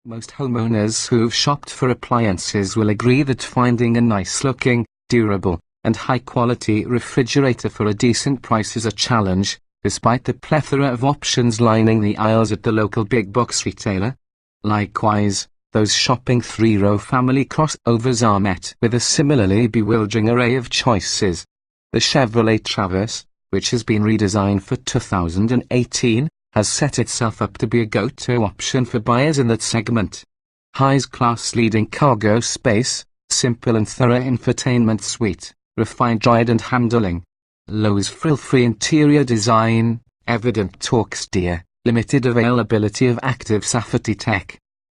Most homeowners who've shopped for appliances will agree that finding a nice-looking, durable, and high-quality refrigerator for a decent price is a challenge, despite the plethora of options lining the aisles at the local big-box retailer. Likewise, those shopping three-row family crossovers are met with a similarly bewildering array of choices. The Chevrolet Traverse, which has been redesigned for 2018, has set itself up to be a go-to option for buyers in that segment. High's class-leading cargo space, simple and thorough infotainment suite, refined ride and handling, Low's frill-free interior design, evident torque steer, limited availability of active safety tech.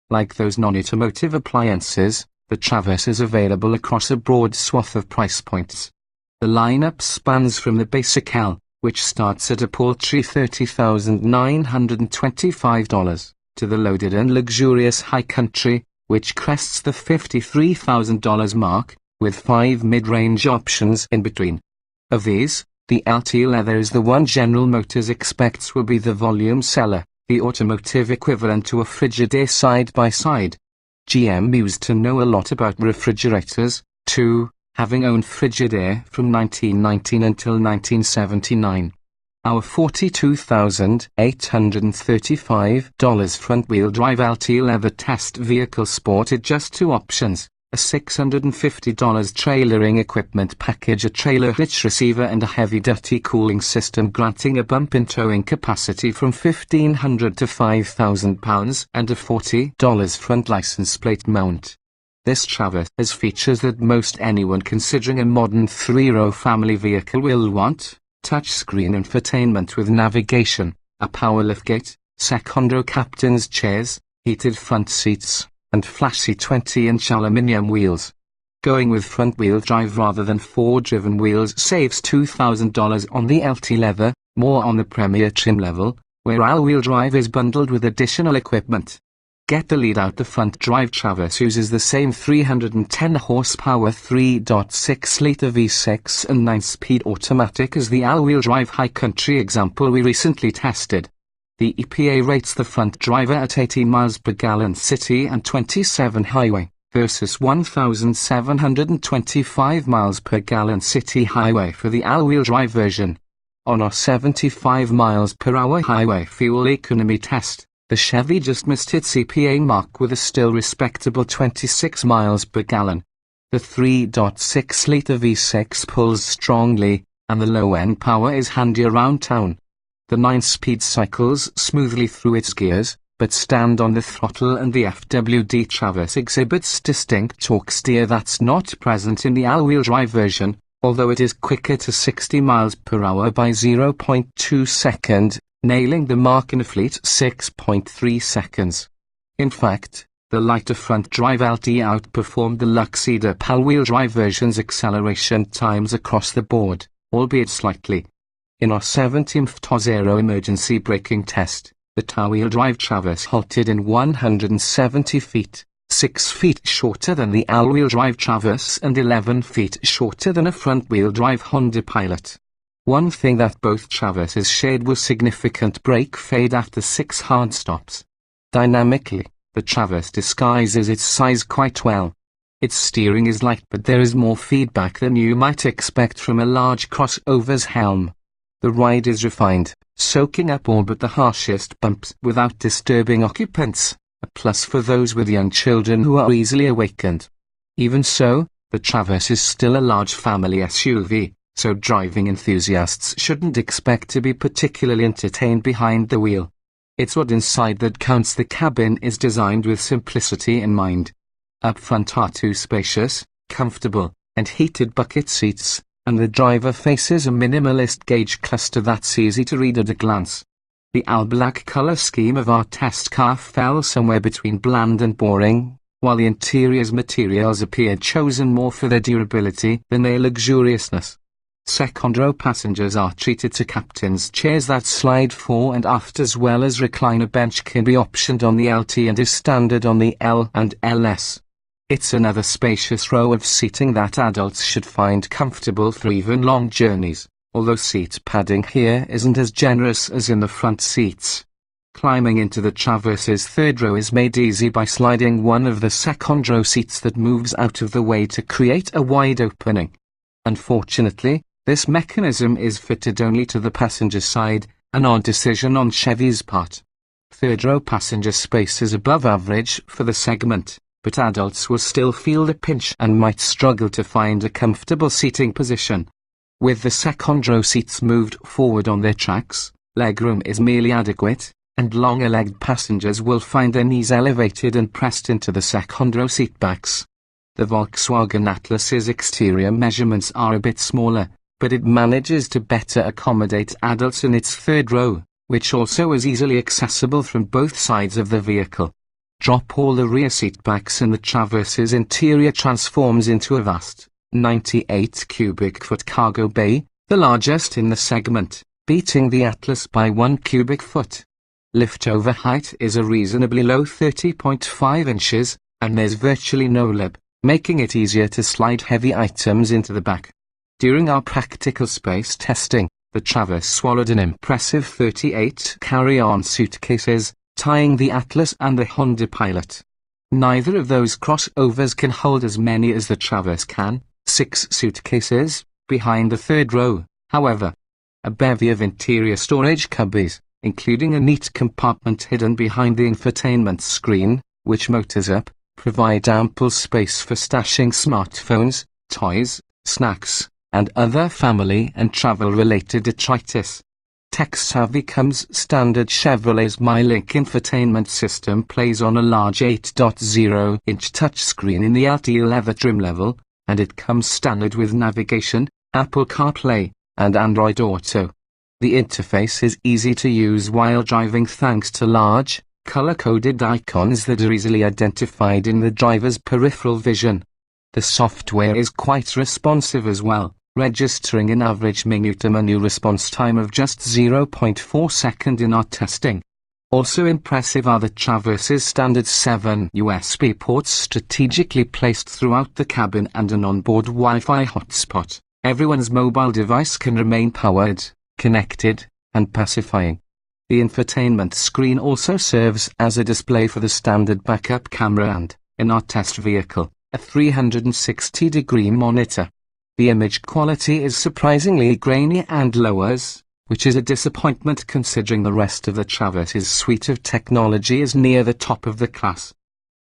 Like those non-automotive appliances, the Traverse is available across a broad swath of price points. The lineup spans from the basic L, which starts at a paltry $30,925, to the loaded and luxurious High Country, which crests the $53,000 mark, with 5 mid-range options in between. Of these, the LT Leather is the one General Motors expects will be the volume seller, the automotive equivalent to a Frigidaire side-by-side. GM used to know a lot about refrigerators, too, having owned Frigidaire from 1919 until 1979. Our $42,835 front-wheel drive LT Leather test vehicle sported just 2 options: a $650 trailering equipment package, a trailer hitch receiver, and a heavy-duty cooling system granting a bump-in towing capacity from $1,500 to £5,000, and a $40 front license plate mount. This Traverse has features that most anyone considering a modern 3-row family vehicle will want: touchscreen infotainment with navigation, a power liftgate, second-row captain's chairs, heated front seats, and flashy 20-inch aluminium wheels. Going with front-wheel drive rather than 4-driven wheels saves $2,000 on the LT Leather, more on the Premier trim level, where all-wheel drive is bundled with additional equipment. Get the lead out. The front-drive Traverse uses the same 310 horsepower 3.6-litre V6 and 9-speed automatic as the all-wheel drive High Country example we recently tested. The EPA rates the front driver at 18 miles per gallon city and 27 highway, versus 1,725 miles per gallon city highway for the all-wheel drive version. On our 75 miles per hour highway fuel economy test, the Chevy just missed its EPA mark with a still respectable 26 miles per gallon. The 3.6-litre V6 pulls strongly, and the low-end power is handy around town. The 9-speed cycles smoothly through its gears, but stand on the throttle, and the FWD Traverse exhibits distinct torque steer that's not present in the all-wheel drive version, although it is quicker to 60 miles per hour by 0.2 seconds, nailing the mark in a fleet 6.3 seconds. In fact, the lighter front-drive LT outperformed the Luxedo all-wheel drive version's acceleration times across the board, albeit slightly. In our 17th TOZero emergency braking test, the all-wheel drive Traverse halted in 170 feet, 6 feet shorter than the all-wheel drive Traverse and 11 feet shorter than a front-wheel drive Honda Pilot. One thing that both Traverses shared was significant brake fade after 6 hard stops. Dynamically, the Traverse disguises its size quite well. Its steering is light, but there is more feedback than you might expect from a large crossover's helm. The ride is refined, soaking up all but the harshest bumps without disturbing occupants, a plus for those with young children who are easily awakened. Even so, the Traverse is still a large family SUV, so driving enthusiasts shouldn't expect to be particularly entertained behind the wheel. It's what's inside that counts. The cabin is designed with simplicity in mind. Up front are 2 spacious, comfortable, and heated bucket seats, and the driver faces a minimalist gauge cluster that's easy to read at a glance. The all-black color scheme of our test car fell somewhere between bland and boring, while the interior's materials appeared chosen more for their durability than their luxuriousness. Second-row passengers are treated to captain's chairs that slide fore and aft, as well as recliner bench can be optioned on the LT and is standard on the L and LS. It's another spacious row of seating that adults should find comfortable for even long journeys, although seat padding here isn't as generous as in the front seats. Climbing into the Traverse's third row is made easy by sliding one of the second row seats that moves out of the way to create a wide opening. Unfortunately, this mechanism is fitted only to the passenger side, an odd decision on Chevy's part. Third row passenger space is above average for the segment, but adults will still feel the pinch and might struggle to find a comfortable seating position. With the second row seats moved forward on their tracks, legroom is merely adequate, and longer-legged passengers will find their knees elevated and pressed into the second row seatbacks. The Volkswagen Atlas's exterior measurements are a bit smaller, but it manages to better accommodate adults in its third row, which also is easily accessible from both sides of the vehicle. Drop all the rear seatbacks and the Traverse's interior transforms into a vast, 98 cubic foot cargo bay, the largest in the segment, beating the Atlas by 1 cubic foot. Lift-over height is a reasonably low 30.5 inches, and there's virtually no lip, making it easier to slide heavy items into the back. During our practical space testing, the Traverse swallowed an impressive 38 carry-on suitcases, tying the Atlas and the Honda Pilot. Neither of those crossovers can hold as many as the Traverse can, 6 suitcases, behind the third row, however. A bevy of interior storage cubbies, including a neat compartment hidden behind the infotainment screen, which motors up, provide ample space for stashing smartphones, toys, snacks, and other family and travel-related detritus. Tech-savvy comes standard. Chevrolet's MyLink infotainment system plays on a large 8.0-inch touchscreen in the LT leather trim level, and it comes standard with navigation, Apple CarPlay, and Android Auto. The interface is easy to use while driving thanks to large, color-coded icons that are easily identified in the driver's peripheral vision. The software is quite responsive as well, registering an average menu-to-menu response time of just 0.4 seconds in our testing. Also impressive are the Traverse's standard 7 USB ports strategically placed throughout the cabin and an onboard Wi-Fi hotspot. Everyone's mobile device can remain powered, connected, and pacifying. The infotainment screen also serves as a display for the standard backup camera and, in our test vehicle, a 360-degree monitor. The image quality is surprisingly grainy and lowers, which is a disappointment considering the rest of the Traverse's suite of technology is near the top of the class.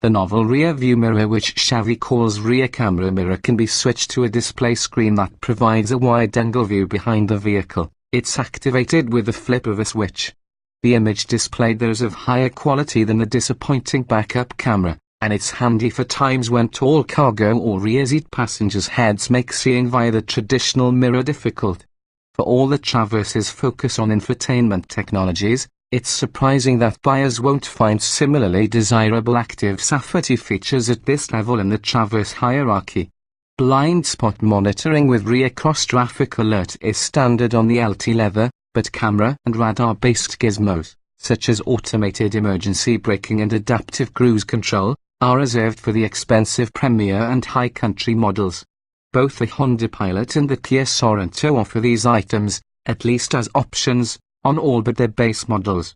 The novel rear view mirror, which Chevy calls rear camera mirror, can be switched to a display screen that provides a wide-angle view behind the vehicle. It's activated with the flip of a switch. The image displayed there is of higher quality than the disappointing backup camera, and it's handy for times when tall cargo or rear seat passengers' heads make seeing via the traditional mirror difficult. For all the Traverse's focus on infotainment technologies, it's surprising that buyers won't find similarly desirable active safety features at this level in the Traverse hierarchy. Blind spot monitoring with rear cross-traffic alert is standard on the LT leather, but camera and radar-based gizmos, such as automated emergency braking and adaptive cruise control, are reserved for the expensive Premier and High Country models. Both the Honda Pilot and the Kia Sorento offer these items, at least as options, on all but their base models.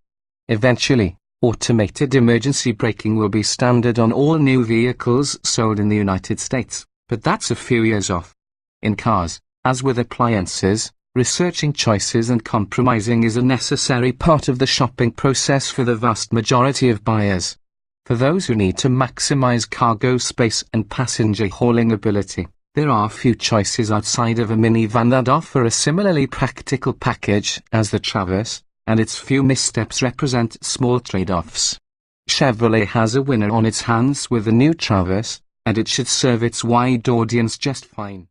Eventually, automated emergency braking will be standard on all new vehicles sold in the United States, but that's a few years off. In cars, as with appliances, researching choices and compromising is a necessary part of the shopping process for the vast majority of buyers. For those who need to maximize cargo space and passenger hauling ability, there are few choices outside of a minivan that offer a similarly practical package as the Traverse, and its few missteps represent small trade-offs. Chevrolet has a winner on its hands with the new Traverse, and it should serve its wide audience just fine.